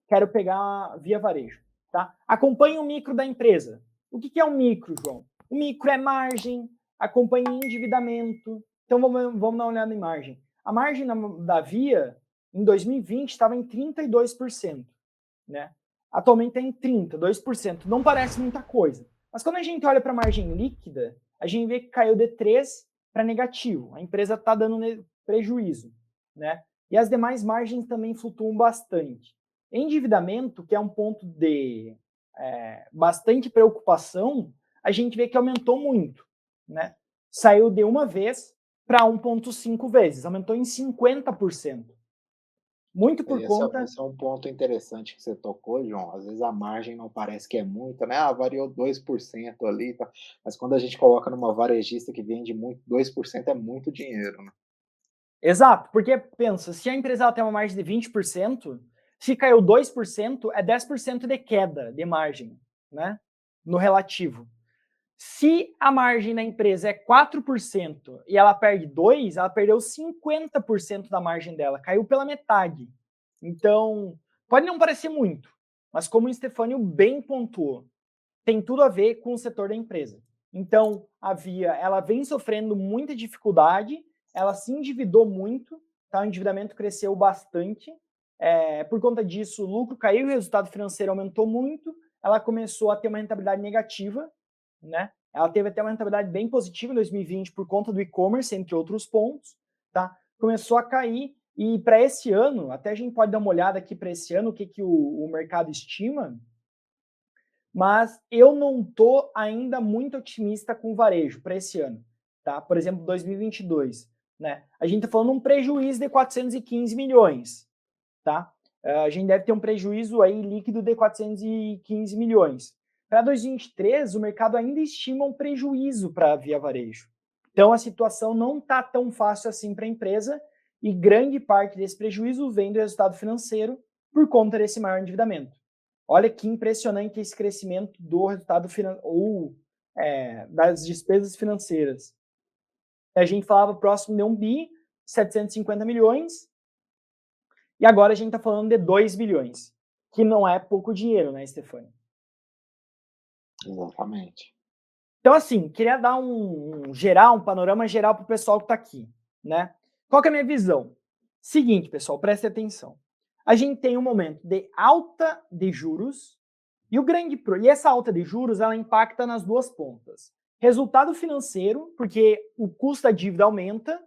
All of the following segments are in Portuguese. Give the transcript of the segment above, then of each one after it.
quero pegar a Via Varejo. Tá? Acompanhe o micro da empresa. O que é um micro, João? O micro é margem, acompanhe endividamento. Então vamos dar uma olhada em margem. A margem da Via, em 2020, estava em 32%. Né? Atualmente está em 32%. Não parece muita coisa. Mas quando a gente olha para a margem líquida, a gente vê que caiu de 3 para negativo. A empresa está dando prejuízo. Né? E as demais margens também flutuam bastante. Endividamento, que é um ponto de bastante preocupação, a gente vê que aumentou muito. Né? Saiu de uma vez para 1,5 vezes, aumentou em 50%. Muito por conta... Esse é um ponto interessante que você tocou, João. Às vezes a margem não parece que é muita, né? Ah, variou 2% ali, tá? Mas quando a gente coloca numa varejista que vende muito, 2% é muito dinheiro, né? Exato, porque pensa, se a empresa tem uma margem de 20%, se caiu 2%, é 10% de queda de margem, né? No relativo. Se a margem da empresa é 4% e ela perde 2%, ela perdeu 50% da margem dela, caiu pela metade. Então, pode não parecer muito, mas como o Stefânio bem pontuou, tem tudo a ver com o setor da empresa. Então, a Via, ela vem sofrendo muita dificuldade, ela se endividou muito, tá? O endividamento cresceu bastante. Por conta disso, o lucro caiu, o resultado financeiro aumentou muito, ela começou a ter uma rentabilidade negativa, né? Ela teve até uma rentabilidade bem positiva em 2020 por conta do e-commerce, entre outros pontos, tá? Começou a cair e para esse ano, até a gente pode dar uma olhada aqui para esse ano, o que o mercado estima, mas eu não estou ainda muito otimista com o varejo para esse ano. Tá? Por exemplo, 2022. Né? A gente está falando de um prejuízo de 415 milhões. Tá? A gente deve ter um prejuízo aí líquido de 415 milhões. Para 2023, o mercado ainda estima um prejuízo para a Via Varejo. Então, a situação não está tão fácil assim para a empresa e grande parte desse prejuízo vem do resultado financeiro por conta desse maior endividamento. Olha que impressionante esse crescimento do resultado das despesas financeiras. A gente falava próximo de 1 bi, 750 milhões, e agora a gente está falando de 2 bilhões, que não é pouco dinheiro, né, Stefania? Exatamente. Então, assim, queria dar um panorama geral para o pessoal que está aqui, né? Qual que é a minha visão? Seguinte, pessoal, preste atenção. A gente tem um momento de alta de juros, e essa alta de juros, ela impacta nas duas pontas. Resultado financeiro, porque o custo da dívida aumenta,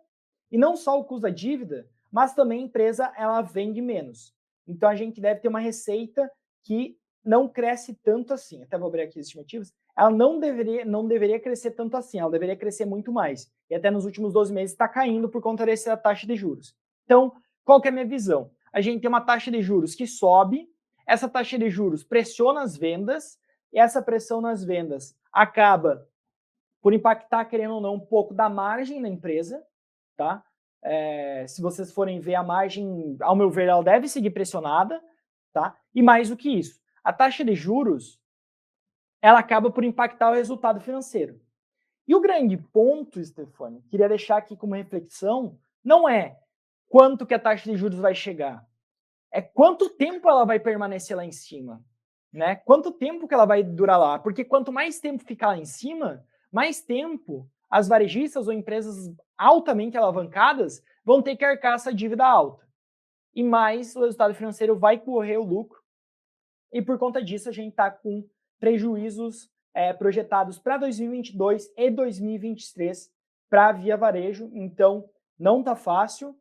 e não só o custo da dívida, mas também a empresa ela vende menos. Então a gente deve ter uma receita que não cresce tanto assim. Até vou abrir aqui as estimativas. Ela não deveria crescer tanto assim, ela deveria crescer muito mais. E até nos últimos 12 meses está caindo por conta dessa taxa de juros. Então, qual que é a minha visão? A gente tem uma taxa de juros que sobe, essa taxa de juros pressiona as vendas, e essa pressão nas vendas acaba por impactar, querendo ou não, um pouco da margem da empresa, tá? Se vocês forem ver a margem, ao meu ver, ela deve seguir pressionada, tá? E mais do que isso, a taxa de juros, ela acaba por impactar o resultado financeiro. E o grande ponto, Stefani, queria deixar aqui como reflexão, não é quanto que a taxa de juros vai chegar, é quanto tempo ela vai permanecer lá em cima, né? Quanto tempo que ela vai durar lá? Porque quanto mais tempo ficar lá em cima, mais tempo as varejistas ou empresas altamente alavancadas vão ter que arcar essa dívida alta. E mais o resultado financeiro vai correr o lucro. E por conta disso, a gente está com prejuízos projetados para 2022 e 2023 para a Via Varejo. Então, não está fácil.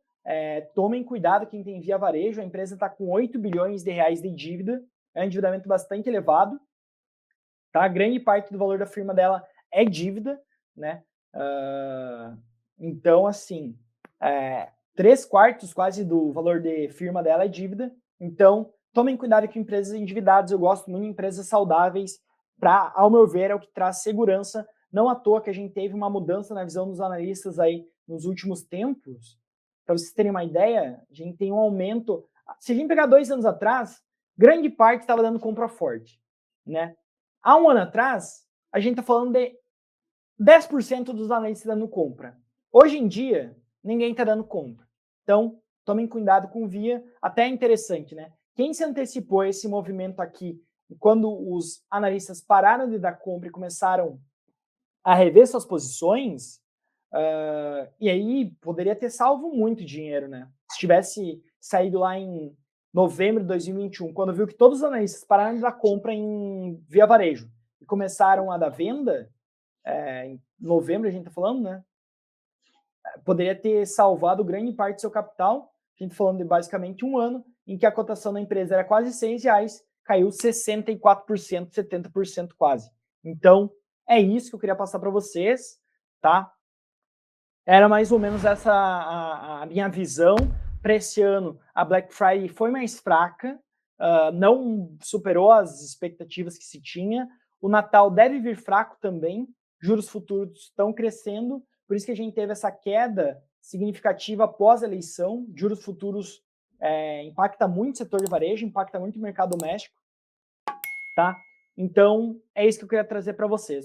Tomem cuidado quem tem Via Varejo. A empresa está com 8 bilhões de reais de dívida. É um endividamento bastante elevado. Tá? A grande parte do valor da firma dela é dívida. Né? Então, assim, 3/4 quase do valor de firma dela é dívida. Então, tomem cuidado com empresas endividadas. Eu gosto muito de empresas saudáveis, ao meu ver, é o que traz segurança. Não à toa que a gente teve uma mudança na visão dos analistas aí nos últimos tempos. Para vocês terem uma ideia, a gente tem um aumento. Se a gente pegar 2 anos atrás, grande parte estava dando compra forte. Né? Há um ano atrás, a gente está falando de 10% dos analistas dando compra. Hoje em dia, ninguém está dando compra. Então, tomem cuidado com o Via. Até é interessante, né? quem se antecipou a esse movimento aqui, quando os analistas pararam de dar compra e começaram a rever suas posições, e aí poderia ter salvo muito dinheiro, né? Se tivesse saído lá em novembro de 2021, quando viu que todos os analistas pararam de dar compra em via varejo e começaram a dar venda, em novembro a gente tá falando, né? Poderia ter salvado grande parte do seu capital. A gente falando de basicamente um ano em que a cotação da empresa era quase R$6, caiu 64%, 70% quase. Então, é isso que eu queria passar para vocês, tá? Era mais ou menos essa a minha visão para esse ano. A Black Friday foi mais fraca, não superou as expectativas que se tinha. O Natal deve vir fraco também, juros futuros estão crescendo, por isso que a gente teve essa queda significativa após a eleição. Juros futuros impacta muito o setor de varejo, impacta muito o mercado doméstico, tá? Então, é isso que eu queria trazer para vocês.